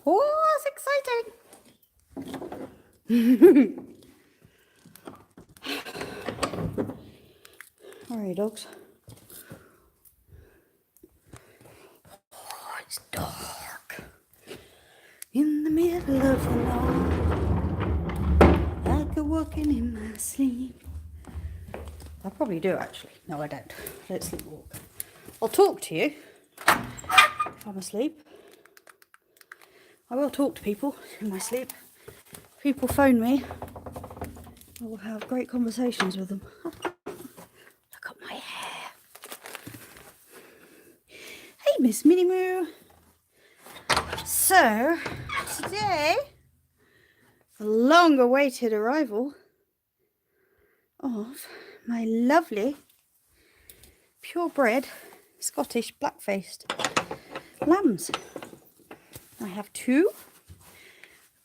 Oh, that's exciting. All right, dogs. Oh, it's dark. In the middle of the night, like a walking in my sleep. I probably do actually. No, I don't. Let's sleepwalk. I'll talk to you if I'm asleep. I will talk to people in my sleep. People phone me. I will have great conversations with them. Look at my hair. Hey, Miss Minnie Moo. So, today, the long-awaited arrival of my lovely, purebred, Scottish black-faced lambs. I have 2,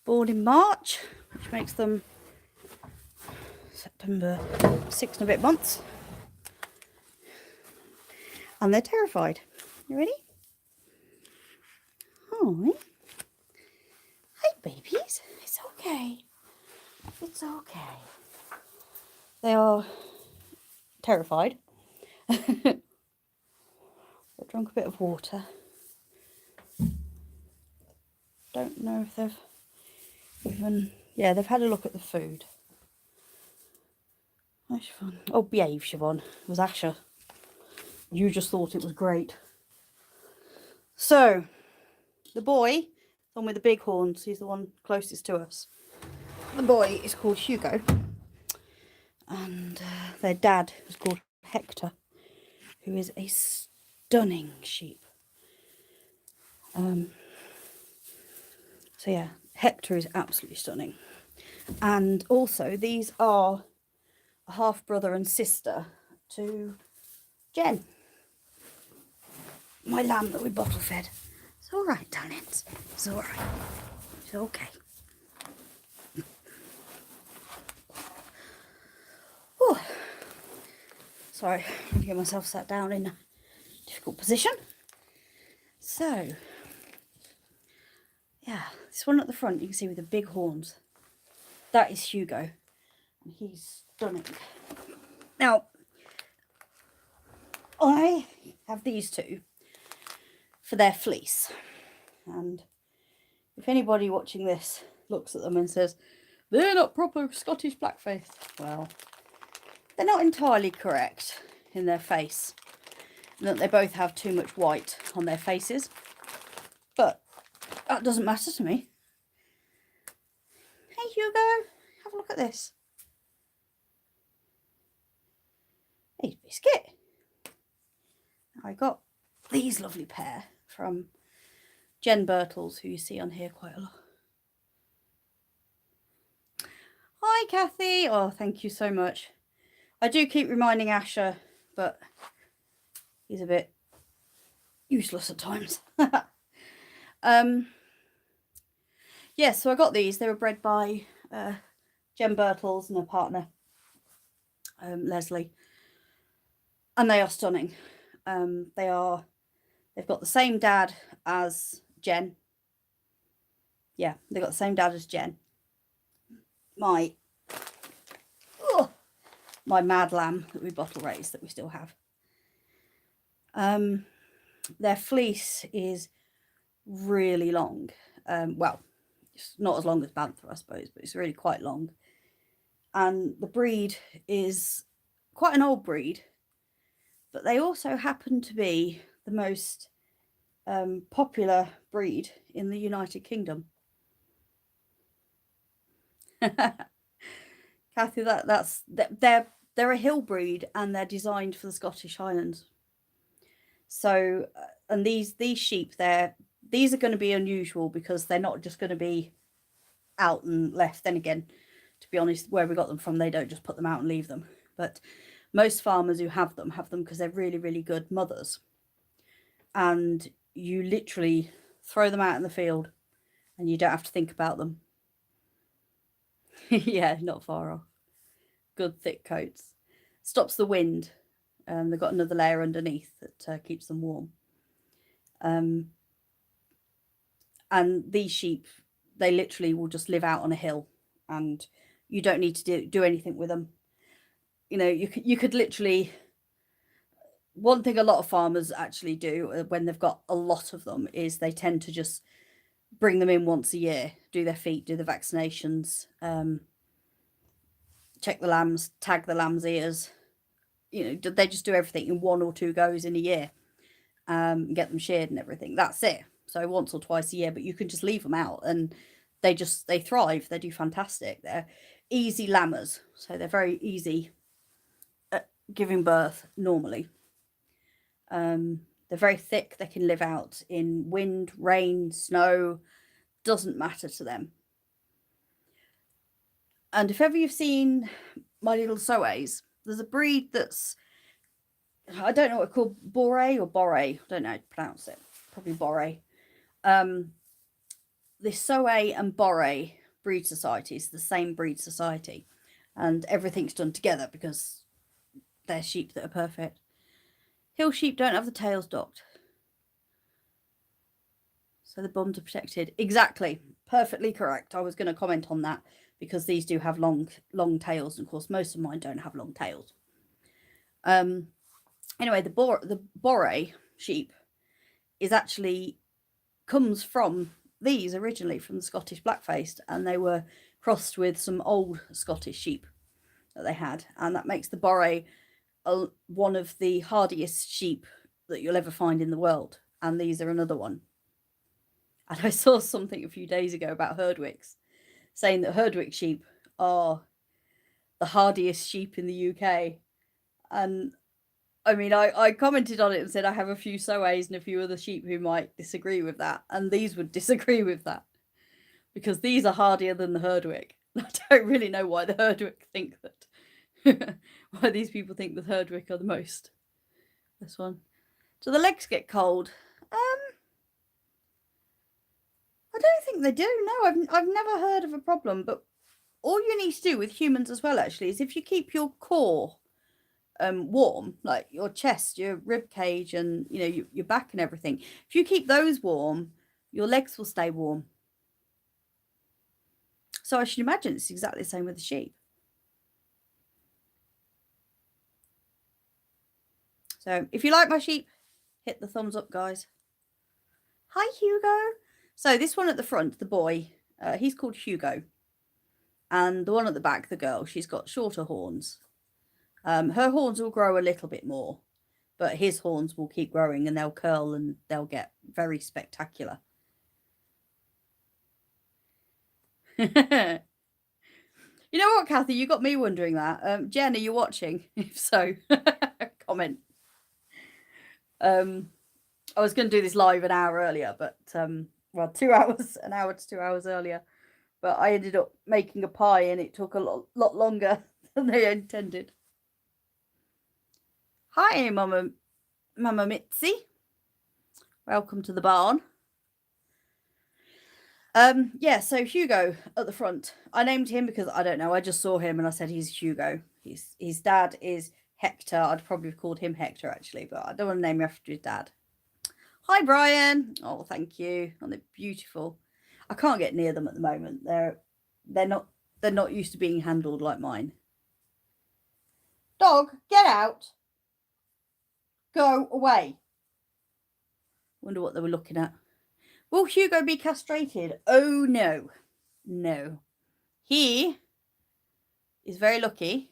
born in March, which makes them September 6 and a bit months. And they're terrified. You ready? Oh, hi, babies. It's okay. It's okay. They are terrified. They've drunk a bit of water. Don't know if they've even... Yeah, they've had a look at the food. Hi, Siobhan. Oh, behave, Siobhan. It was Asher. You just thought it was great. So, the boy, the one with the big horns, he's the one closest to us. The boy is called Hugo. And their dad is called Hector, who is a stunning sheep. So yeah, Hector is absolutely stunning. And also, these are a half brother and sister to Jen, my lamb that we bottle fed. It's all right, darlings. It's all right. It's okay. Oh, sorry, I'm getting myself sat down in a difficult position. So, yeah, this one at the front you can see with the big horns. That is Hugo, and he's stunning. Now, I have these 2 for their fleece, and if anybody watching this looks at them and says, they're not proper Scottish blackface, well, they're not entirely correct in their face, and that they both have too much white on their faces, but that doesn't matter to me. Hey Hugo, have a look at this. Hey Biscuit. I got these lovely pair from Jen Birtles, who you see on here quite a lot. Hi Kathy. Oh, thank you so much. I do keep reminding Asher, but he's a bit useless at times. Yeah, so I got these. They were bred by Jen Birtles and her partner, Leslie. And they are stunning. They've got the same dad as Jen. Yeah, they've got the same dad as Jen. My mad lamb that we bottle raised, that we still have. Their fleece is really long. Well, it's not as long as Bantha, I suppose, but it's really quite long. And the breed is quite an old breed, but they also happen to be the most popular breed in the United Kingdom. Kathy, they're a hill breed, and they're designed for the Scottish Highlands. So, and these sheep, these are going to be unusual because they're not just going to be out and left. Then again, to be honest, where we got them from, they don't just put them out and leave them. But most farmers who have them because they're really, really good mothers. And you literally throw them out in the field and you don't have to think about them. Yeah, not far off. Good thick coats. Stops the wind. They've got another layer underneath that keeps them warm. And these sheep, they literally will just live out on a hill, and you don't need to do anything with them. You know, you could literally, one thing a lot of farmers actually do when they've got a lot of them is they tend to just bring them in once a year, do their feet, do the vaccinations, check the lambs, tag the lambs' ears. You know, they just do everything in 1 or 2 goes in a year, get them sheared and everything. That's it. So once or twice a year, but you can just leave them out and they thrive. They do fantastic. They're easy lambers, so they're very easy at giving birth normally. They're very thick. They can live out in wind, rain, snow. Doesn't matter to them. And if ever you've seen My Little Soays, there's a breed that's, I don't know what it's called, Bore or Bore. I don't know how to pronounce it. Probably Bore. The Soay and Bore breed society is the same breed society. And everything's done together because they're sheep that are perfect. Hill sheep don't have the tails docked. So the bums are protected. Exactly. Perfectly correct. I was going to comment on that because these do have long tails. And of course, most of mine don't have long tails. Anyway, the Bore sheep is actually comes from these originally, from the Scottish black-faced, and they were crossed with some old Scottish sheep that they had, and that makes the Bore one of the hardiest sheep that you'll ever find in the world, and these are another one. And I saw something a few days ago about Herdwicks, saying that Herdwick sheep are the hardiest sheep in the UK. And I mean, I commented on it and said I have a few Soays and a few other sheep who might disagree with that, and these would disagree with that, because these are hardier than the Herdwick. I don't really know why the Herdwick think that. Why these people think the Herdwick are the most. This one. Do the legs get cold? I don't think they do. No, I've never heard of a problem. But all you need to do with humans as well, actually, is if you keep your core warm, like your chest, your rib cage, and you know your back and everything. If you keep those warm, your legs will stay warm. So I should imagine it's exactly the same with the sheep. So if you like my sheep, hit the thumbs up, guys. Hi, Hugo. So this one at the front, the boy, he's called Hugo. And the one at the back, the girl, she's got shorter horns. Her horns will grow a little bit more, but his horns will keep growing and they'll curl and they'll get very spectacular. You know what, Kathy? You got me wondering that. Jen, are you watching? If so, comment. I was going to do this live an hour earlier, but well, 2 hours, an hour to 2 hours earlier, but I ended up making a pie and it took a lot longer than they intended. Hi, Mama Mitzi. Welcome to the barn. Yeah, so Hugo at the front. I named him because I don't know. I just saw him and I said he's Hugo. His dad is Hector. I'd probably have called him Hector actually, but I don't want to name him after his dad. Hi, Brian. Oh, thank you. Oh, they're beautiful. I can't get near them at the moment. They're not used to being handled like mine. Dog, get out. Go away. Wonder what they were looking at. Will Hugo be castrated? Oh, no. No. He is very lucky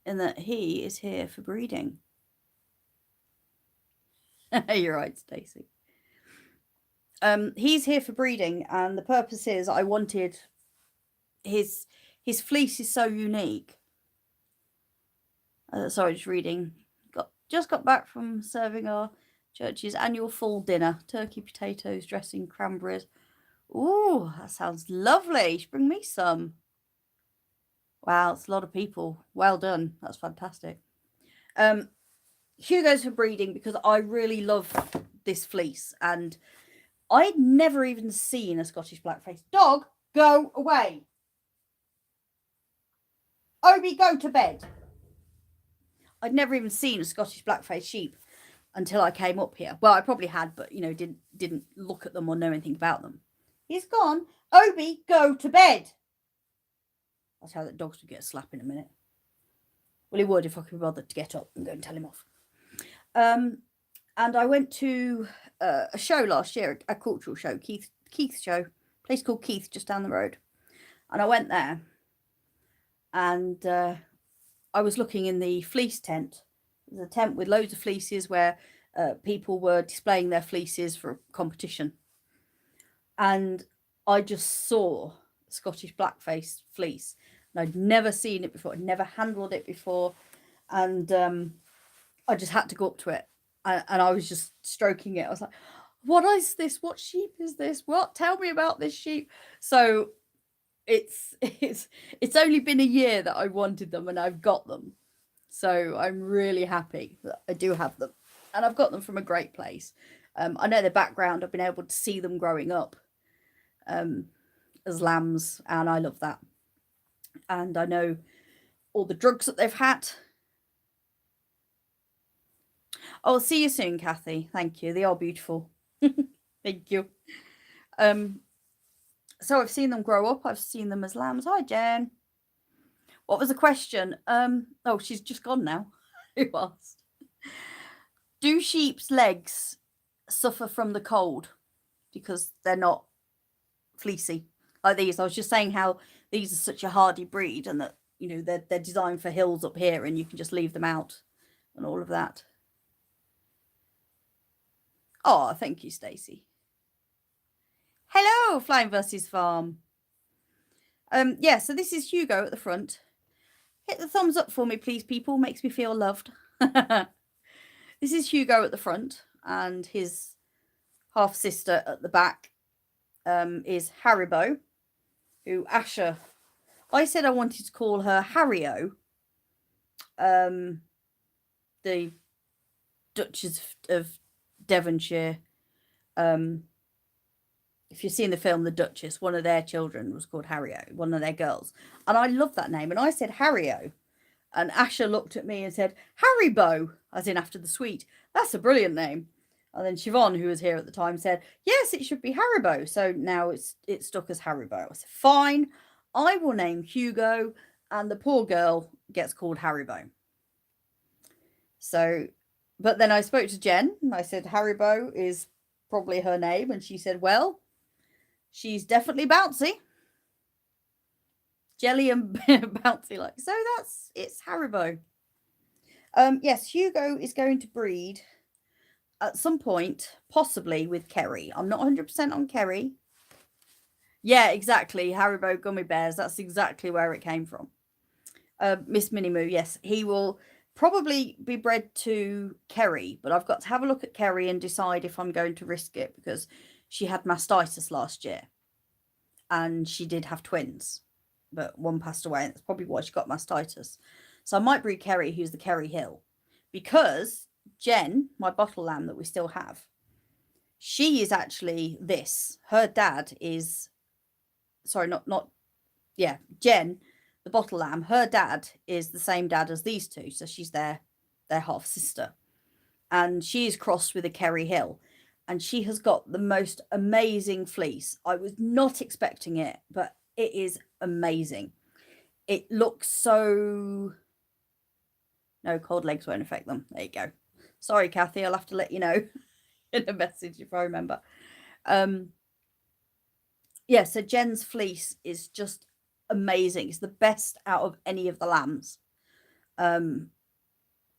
in that he is here for breeding. You're right, Stacey. He's here for breeding, and the purpose is I wanted his fleece is so unique. Sorry, just reading. Just got back from serving our church's annual fall dinner. Turkey, potatoes, dressing, cranberries. Ooh, that sounds lovely. You should bring me some. Wow, it's a lot of people. Well done. That's fantastic. Hugo's for breeding because I really love this fleece, and I'd never even seen a Scottish blackface. Dog, go away. Obi, go to bed. I'd never even seen a Scottish blackface sheep. until I came up here. Well, I probably had, but, you know, didn't look at them or know anything about them. He's gone. Obi, go to bed. That's how the dogs would get a slap in a minute. Well, he would if I could be bothered to get up and go and tell him off. And I went to a show last year, a cultural show, Keith's show, a place called Keith, just down the road. And I went there, and I was looking in the fleece tent. There's a tent with loads of fleeces where people were displaying their fleeces for a competition. And I just saw Scottish blackface fleece. And I'd never seen it before. I'd never handled it before. And I just had to go up to it. And I was just stroking it. I was like, what is this? What sheep is this? What? Tell me about this sheep. So it's only been a year that I wanted them, and I've got them. So I'm really happy that I do have them. And I've got them from a great place. I know the background. I've been able to see them growing up as lambs, and I love that. And I know all the drugs that they've had. Oh, see you soon, Kathy. Thank you. They are beautiful. Thank you. So I've seen them grow up. I've seen them as lambs. Hi, Jen. What was the question? Oh, she's just gone now. Who asked? Do sheep's legs suffer from the cold because they're not fleecy like these? I was just saying how these are such a hardy breed, and that, you know, they're designed for hills up here, and you can just leave them out and all of that. Oh, thank you, Stacey. Hello, Flying Versus Farm. Yeah, so this is Hugo at the front. Hit the thumbs up for me, please, people. Makes me feel loved. This is Hugo at the front, and his half sister at the back is Haribo, who Asher. I said I wanted to call her Hario. The Duchess of Devonshire. If you've seen the film The Duchess, one of their children was called Hario, one of their girls. And I love that name. And I said Hario. And Asher looked at me and said, Haribo, as in after the sweet. That's a brilliant name. And then Siobhan, who was here at the time, said, yes, it should be Haribo. So now it's stuck as Haribo. I said, fine, I will name Hugo, and the poor girl gets called Haribo. So, but then I spoke to Jen, and I said, Haribo is probably her name. And she said, well, she's definitely bouncy. Jelly and bouncy like. So it's Haribo. Yes, Hugo is going to breed at some point, possibly with Kerry. I'm not 100% on Kerry. Yeah, exactly. Haribo gummy bears. That's exactly where it came from. Miss Minimoo, yes. He will probably be bred to Kerry, but I've got to have a look at Kerry and decide if I'm going to risk it, because she had mastitis last year. And she did have twins, but one passed away, and that's probably why she got mastitis. So I might breed Kerry, who's the Kerry Hill, because Jen, my bottle lamb that we still have, she is actually this. Her dad is, sorry, Jen, the bottle lamb, her dad is the same dad as these two. So she's their half sister. And she is crossed with a Kerry Hill. And she has got the most amazing fleece. I was not expecting it, but it is amazing. It looks so... No, cold legs won't affect them. There you go. Sorry, Kathy, I'll have to let you know in a message if I remember. Yeah, so Jen's fleece is just amazing. It's the best out of any of the lambs. And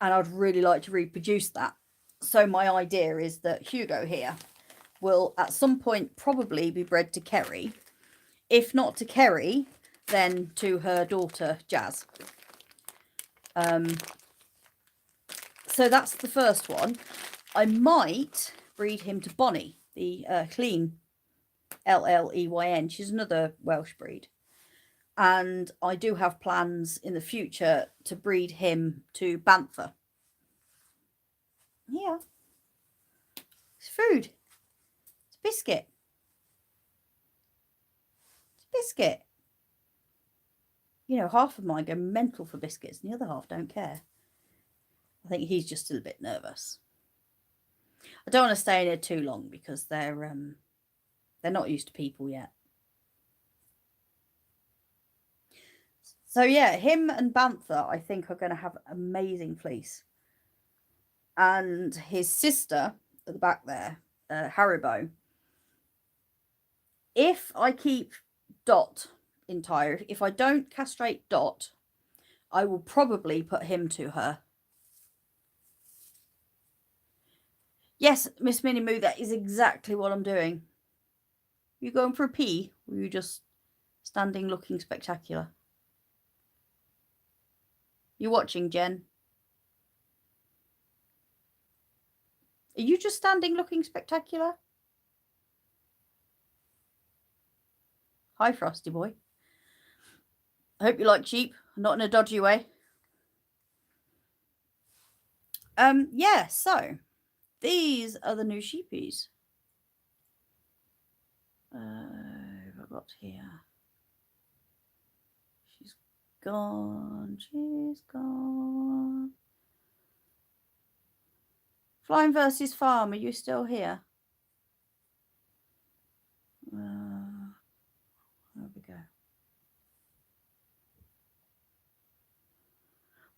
I'd really like to reproduce that. So my idea is that Hugo here will at some point probably be bred to Kerry. If not to Kerry, then to her daughter, Jazz. So that's the first one. I might breed him to Bonnie, the Clean, L-L-E-Y-N. She's another Welsh breed. And I do have plans in the future to breed him to Bantha. Yeah. It's food. It's a biscuit. It's a biscuit. You know, half of mine go mental for biscuits and the other half don't care. I think he's just a little bit nervous. I don't want to stay in here too long because they're not used to people yet. So yeah, him and Bantha, I think, are going to have amazing fleece. And his sister at the back there, Haribo. If I keep Dot entire, if I don't castrate Dot, I will probably put him to her. Yes, Miss Minnie Moo, that is exactly what I'm doing. You going for a pee? Or are you just standing looking spectacular? You watching, Jen? Are you just standing looking spectacular? Hi, Frosty boy. I hope you like sheep, not in a dodgy way. Yeah, so these are the new sheepies. I've got here. She's gone. She's gone. Flying versus Farm, are you still here? There we go.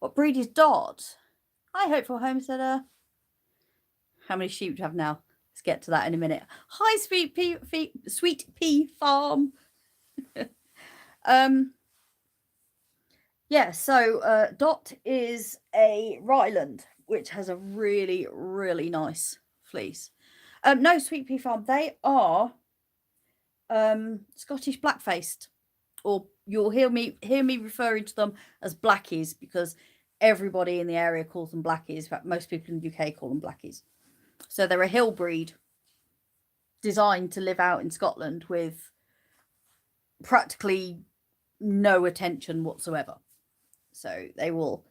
What breed is Dot? Hi, Hopeful Homesteader. How many sheep do you have now? Let's get to that in a minute. Hi, Sweet Pea Farm. Yeah, so Dot is a Ryland, which has a really, really nice fleece. No, Sweet Pea Farm, they are Scottish black-faced, or you'll hear me referring to them as blackies because everybody in the area calls them blackies. In fact, most people in the UK call them blackies. So they're a hill breed designed to live out in Scotland with practically no attention whatsoever. So they will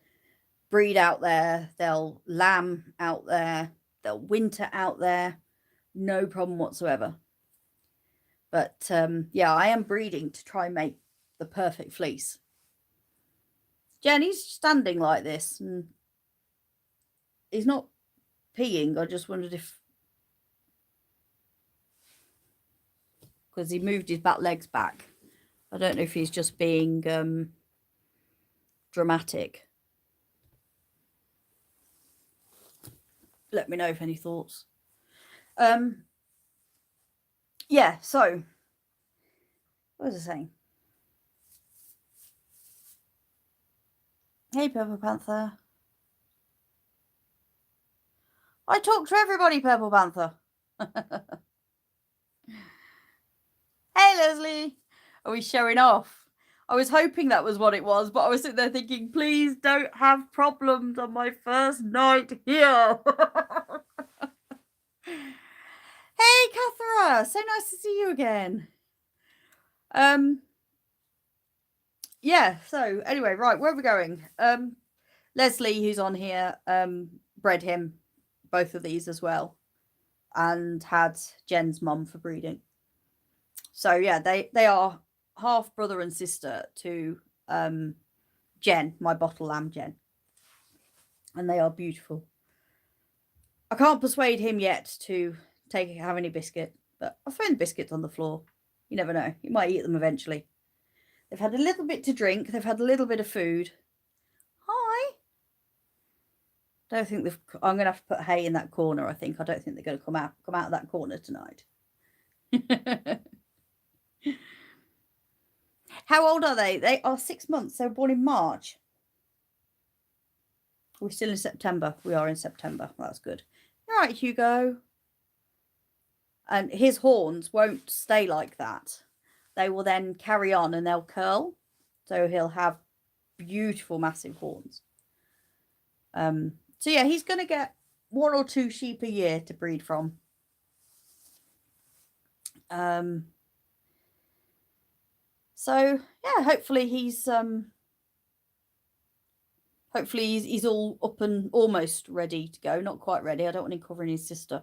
breed out there, they'll lamb out there, they'll winter out there, no problem whatsoever. But yeah, I am breeding to try and make the perfect fleece. Jenny's standing like this and he's not peeing. I just wondered if, because he moved his back legs back, I don't know if he's just being dramatic. Let me know if any thoughts. Yeah, so what was I saying? Hey, Purple Panther. I talk to everybody, Purple Panther. Hey, Leslie. Are we showing off? I was hoping that was what it was, but I was sitting there thinking, please don't have problems on my first night here. Hey, Cathara. So nice to see you again. Yeah, so anyway, right, where are we going? Leslie, who's on here, bred him, both of these as well, and had Jen's mum for breeding. So yeah, they are half brother and sister to Jen, my bottle lamb Jen. And they are beautiful. I can't persuade him yet to have any biscuit, but I'll throw the biscuits on the floor. You never know. He might eat them eventually. They've had a little bit to drink. They've had a little bit of food. Hi. Don't think I'm going to have to put hay in that corner, I think. I don't think they're going to come out of that corner tonight. How old are they? They are 6 months. They were born in March. We're still in September. We are in September. That's good. All right, Hugo. And his horns won't stay like that. They will then carry on and they'll curl. So he'll have beautiful, massive horns. So yeah, he's going to get 1 or 2 sheep a year to breed from. So yeah, hopefully he's all up and almost ready to go. Not quite ready. I don't want him covering his sister.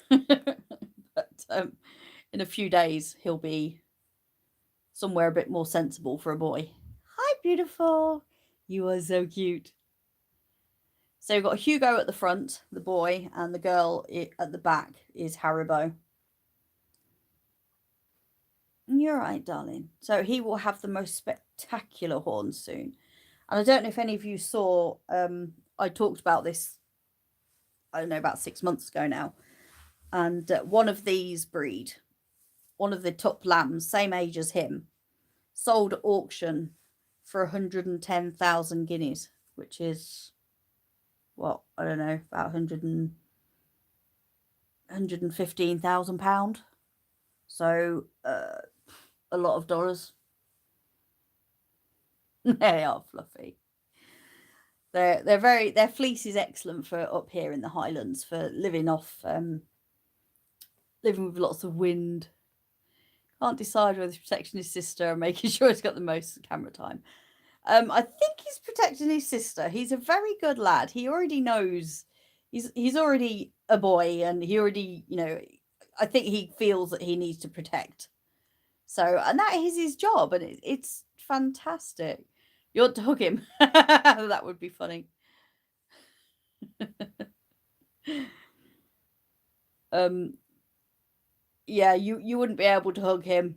But in a few days he'll be somewhere a bit more sensible for a boy. Hi, beautiful. You are so cute. So you've got Hugo at the front, the boy, and the girl at the back is Haribo. You're right, darling. So he will have the most spectacular horns soon. And I don't know if any of you saw, I talked about this, I don't know, about 6 months ago now. And one of these breed, one of the top lambs, same age as him, sold at auction for 110,000 guineas, which is, what, I don't know, about 115,000 pound. So a lot of dollars. They are fluffy. Their fleece is excellent for up here in the Highlands for living off, living with lots of wind. Can't decide whether he's protecting his sister or making sure he's got the most camera time. I think he's protecting his sister. He's a very good lad. He already knows he's already a boy, and he already, I think he feels that he needs to protect. So, and that is his job, and it's fantastic. You ought to hug him. That would be funny. Yeah, you wouldn't be able to hug him.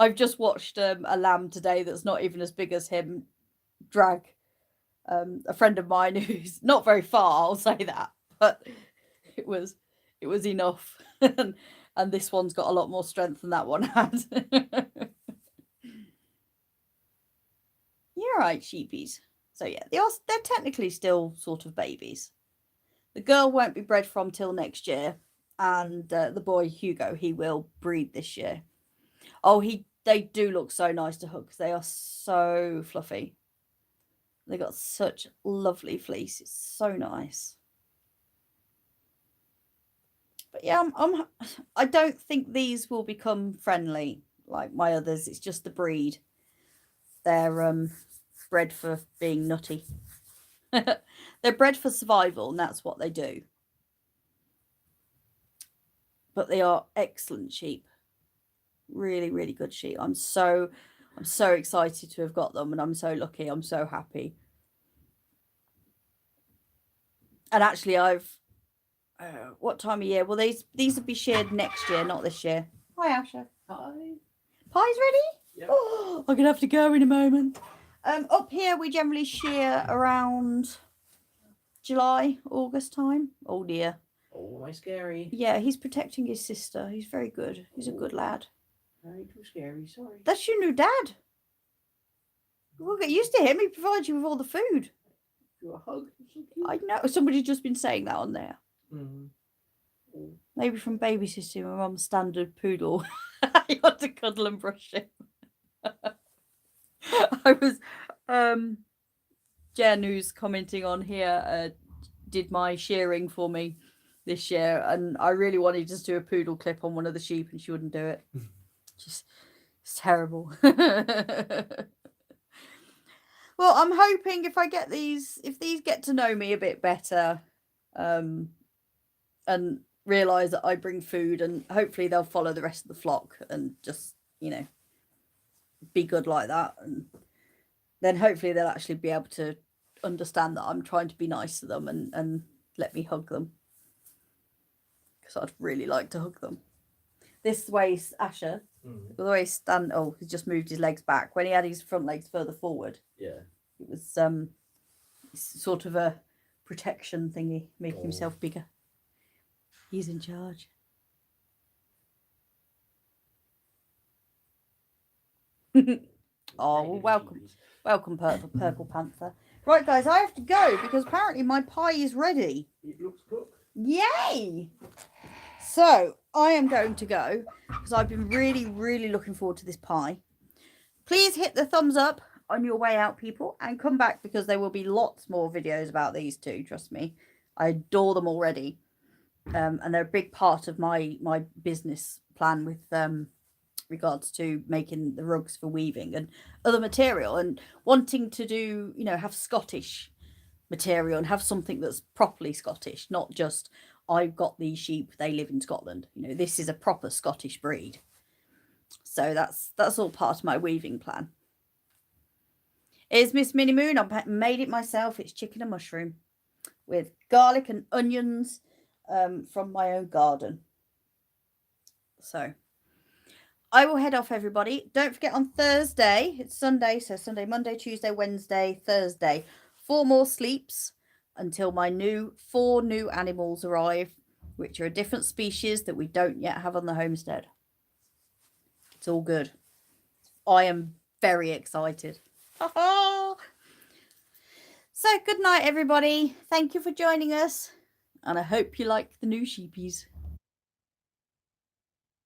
I've just watched a lamb today that's not even as big as him drag a friend of mine who's not very far, I'll say that, but it was enough. And this one's got a lot more strength than that one had. You're right, sheepies. So yeah, they're technically still sort of babies. The girl won't be bred from till next year, and the boy Hugo, he will breed this year. Oh, they do look so nice to hug. They are so fluffy. They got such lovely fleece. It's so nice. But yeah, I don't think these will become friendly like my others. It's just the breed. They're bred for being nutty. They're bred for survival, and that's what they do. But they are excellent sheep. Really, really good sheep. I'm so excited to have got them, and I'm so lucky. I'm so happy. And actually, what time of year? Well, these will be sheared next year, not this year. Hi, Asher. Hi. Pie's ready? Yep. Oh, I'm gonna have to go in a moment. Up here we generally shear around July, August time. Oh dear. Oh, am I scary? Yeah, he's protecting his sister. He's very good. He's a good lad. Very too scary. Sorry. That's your new dad. We'll get used to him. He provides you with all the food. Do a hug. So cute. I know. Somebody's just been saying that on there. Oh. Maybe from babysitting my mum's standard poodle. You want to cuddle and brush him. I was Jen, who's commenting on here, did my shearing for me this year, and I really wanted to just do a poodle clip on one of the sheep, and she wouldn't do it. Just, it's terrible. Well, I'm hoping if these get to know me a bit better, and realise that I bring food, and hopefully they'll follow the rest of the flock and just, be good like that, and then hopefully they'll actually be able to understand that I'm trying to be nice to them and let me hug them, because I'd really like to hug them. This way, Asher, the way he just moved his legs back. When he had his front legs further forward, Yeah. it was sort of a protection thingy, making himself bigger. He's in charge. Oh, well, welcome, Purple Panther. Right, guys, I have to go because apparently my pie is ready. It looks cooked. Yay! So I am going to go because I've been really, really looking forward to this pie. Please hit the thumbs up on your way out, people, and come back because there will be lots more videos about these two. Trust me, I adore them already, and they're a big part of my business plan with regards to making the rugs for weaving and other material, and wanting to do, have Scottish material and have something that's properly Scottish, not just I've got these sheep, they live in Scotland. This is a proper Scottish breed. So that's all part of my weaving plan. It's Miss Minnie Moon. I made it myself. It's chicken and mushroom with garlic and onions from my own garden. So I will head off, everybody. Don't forget on Thursday, it's Sunday, so Sunday, Monday, Tuesday, Wednesday, Thursday, 4 more sleeps until my 4 new animals arrive, which are a different species that we don't yet have on the homestead. It's all good. I am very excited. So good night, everybody. Thank you for joining us, and I hope you like the new sheepies.